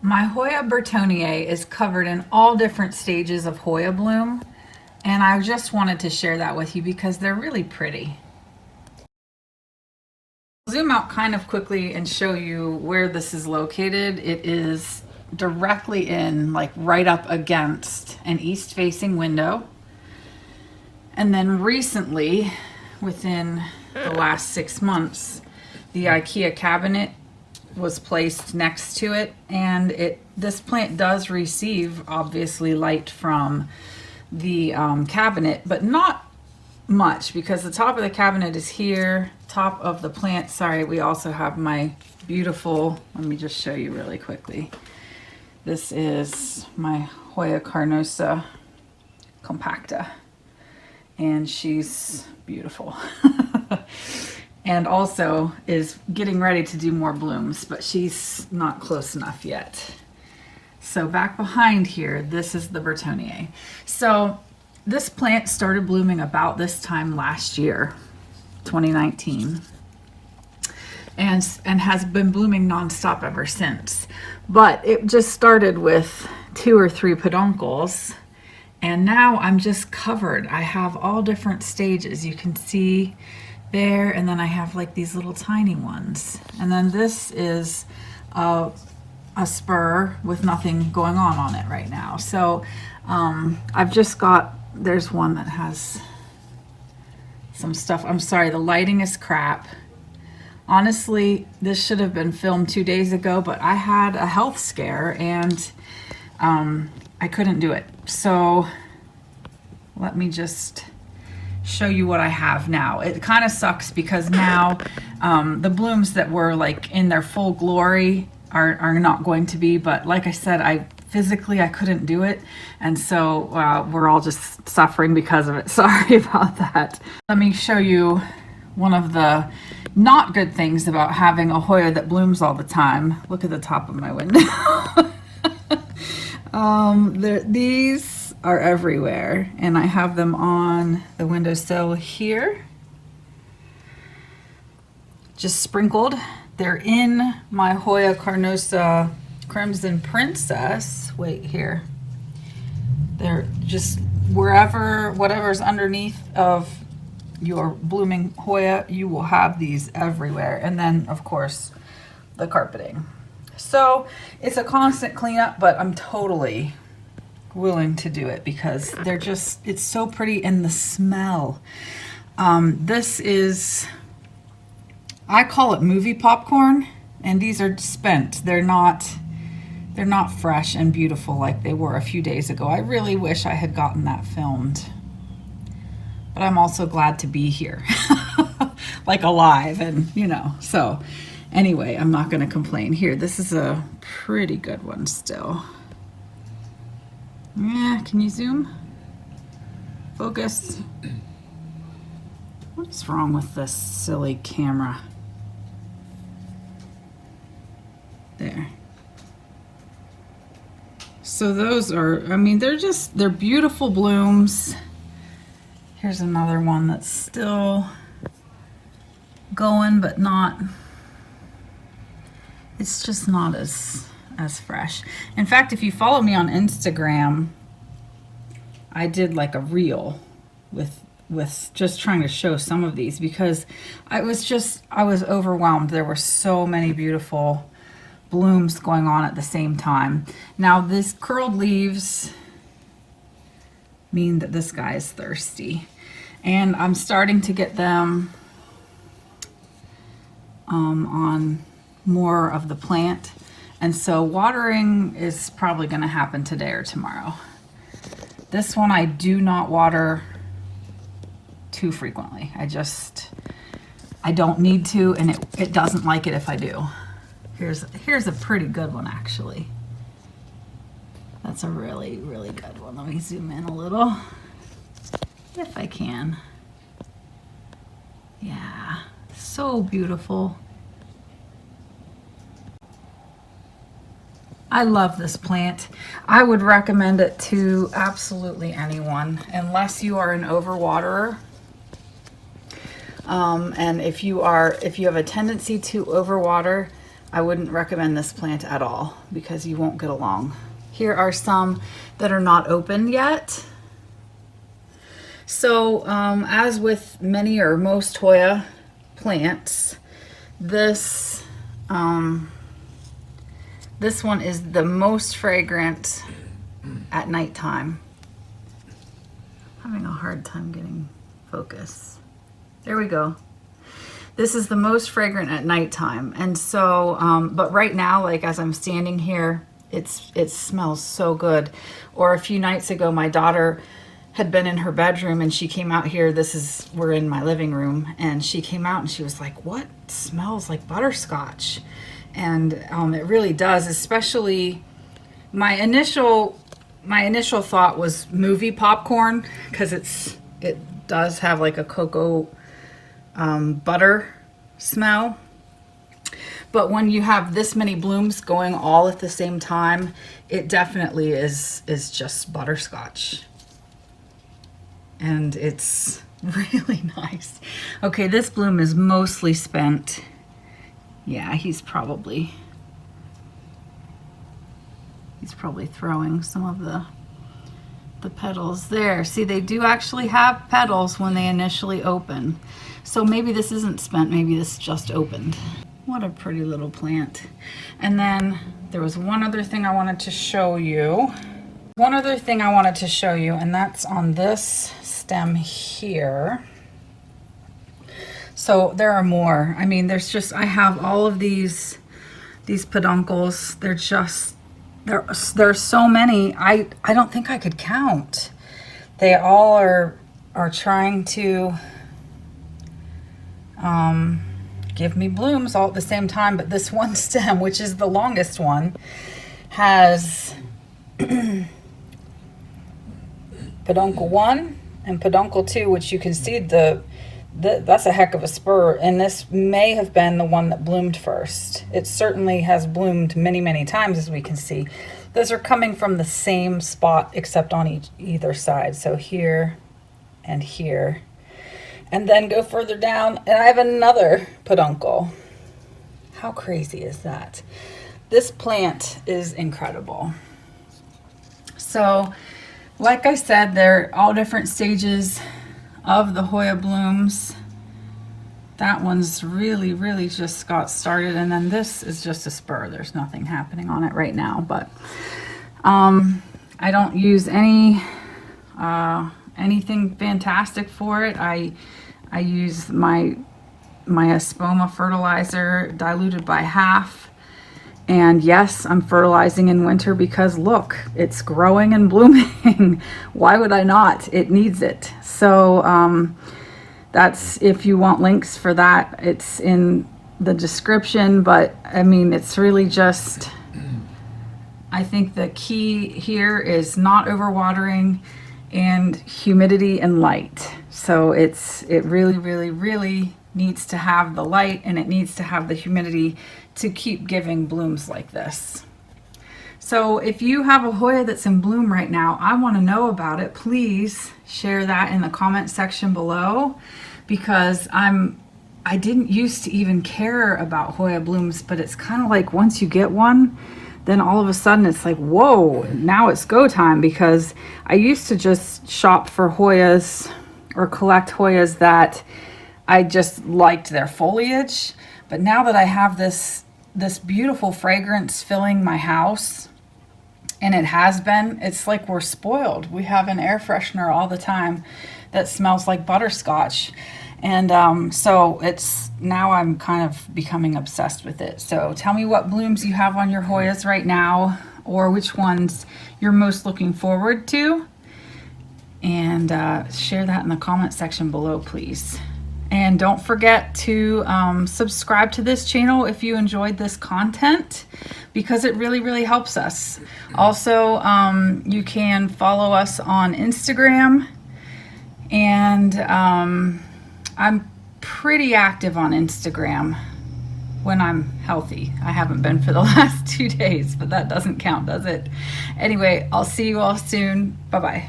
My Hoya Burtoniae is covered in all different stages of Hoya bloom, and I just wanted to share that with you because they're really pretty. Zoom out kind of quickly and show you where this is located. It is directly in, like right up against an east-facing window. And then recently, within the last 6 months, the IKEA cabinet was placed next to it, and this plant does receive obviously light from the cabinet, but not much, because the top of the cabinet is here, top of the plant. Sorry, we also have my beautiful, let me just show you really quickly. This is my Hoya carnosa compacta, and she's beautiful. And also is getting ready to do more blooms, but she's not close enough yet. So back behind here, this is the Burtoniae. So this plant started blooming about this time last year, 2019, and has been blooming nonstop ever since. But it just started with 2 or 3 peduncles, and now I'm just covered. I have all different stages. You can see there, and then I have like these little tiny ones, and then this is a spur with nothing going on it right now. So I've just got, there's one that has some stuff. I'm sorry, the lighting is crap. Honestly, this should have been filmed 2 days ago, but I had a health scare and I couldn't do it. So let me just show you what I have now. It kind of sucks because now the blooms that were like in their full glory are not going to be, but like I said, I couldn't do it, and so we're all just suffering because of it. Sorry about that. Let me show you one of the not good things about having a Hoya that blooms all the time. Look at the top of my window. These are everywhere, and I have them on the windowsill here, just sprinkled. They're in my Hoya carnosa Crimson Princess. Wait here. They're just wherever, whatever's underneath of your blooming Hoya, you will have these everywhere. And then of course the carpeting. So it's a constant cleanup, but I'm totally willing to do it because they're just, it's so pretty, and the smell. This is, I call it movie popcorn, and these are spent. They're not fresh and beautiful like they were a few days ago. I really wish I had gotten that filmed, but I'm also glad to be here, like alive, and you know, so anyway, I'm not going to complain. Here, this is a pretty good one still. Yeah, can you zoom? Focus. What's wrong with this silly camera? There. So those are, I mean, they're beautiful blooms. Here's another one that's still going, but not, it's just not as fresh. In fact, if you follow me on Instagram, I did like a reel with just trying to show some of these because I was overwhelmed. There were so many beautiful blooms going on at the same time. Now these curled leaves mean that this guy is thirsty, and I'm starting to get them on more of the plant. And so watering is probably going to happen today or tomorrow. This one I do not water too frequently. I don't need to, and it doesn't like it if I do. Here's a pretty good one actually. That's a really, really good one. Let me zoom in a little, if I can. Yeah, so beautiful. I love this plant. I would recommend it to absolutely anyone, unless you are an overwaterer. And if you have a tendency to overwater, I wouldn't recommend this plant at all because you won't get along. Here are some that are not open yet. So as with many or most Hoya plants, this this one is the most fragrant at nighttime. Having a hard time getting focus. There we go. This is the most fragrant at nighttime. And so, but right now, like as I'm standing here, it smells so good. Or a few nights ago, my daughter had been in her bedroom and she came out here. We're in my living room, and she came out and she was like, what smells like butterscotch? And it really does, especially my initial thought was movie popcorn, because it does have like a cocoa butter smell. But when you have this many blooms going all at the same time, it definitely is just butterscotch. And it's really nice. Okay, this bloom is mostly spent. Yeah, he's probably throwing some of the petals there. See, they do actually have petals when they initially open. So maybe this isn't spent, maybe this just opened. What a pretty little plant. And then there was one other thing I wanted to show you. And that's on this stem here. So there are more. I mean, I have all of these peduncles. There's so many. I don't think I could count. They all are trying to give me blooms all at the same time, but this one stem, which is the longest one, has peduncle 1 and peduncle 2, which you can see that's a heck of a spur, and this may have been the one that bloomed first. It certainly has bloomed many, many times, as we can see. Those are coming from the same spot except on either side. So here and here. And then go further down and I have another peduncle. How crazy is that? This plant is incredible. So like I said, they're all different stages of the Hoya blooms. That one's really, really just got started, and then this is just a spur. There's nothing happening on it right now, but I don't use anything fantastic for it. I use my Espoma fertilizer diluted by half. And yes, I'm fertilizing in winter because look, it's growing and blooming. Why would I not? It needs it. So that's, if you want links for that, it's in the description. But I mean, it's really just, I think the key here is not overwatering and humidity and light. So it really, really, really needs to have the light, and it needs to have the humidity to keep giving blooms like this. So if you have a Hoya that's in bloom right now, I want to know about it. Please share that in the comment section below, because I didn't used to even care about Hoya blooms, but it's kind of like once you get one, then all of a sudden it's like, whoa, now it's go time. Because I used to just shop for Hoyas or collect Hoyas that I just liked their foliage. But now that I have this beautiful fragrance filling my house, and it has been, it's like we're spoiled. We have an air freshener all the time that smells like butterscotch. And so now I'm kind of becoming obsessed with it. So tell me what blooms you have on your Hoyas right now, or which ones you're most looking forward to. And share that in the comment section below, please. And don't forget to subscribe to this channel if you enjoyed this content, because it really, really helps us. Also, you can follow us on Instagram, and I'm pretty active on Instagram when I'm healthy. I haven't been for the last 2 days, but that doesn't count, does it? Anyway, I'll see you all soon. Bye-bye.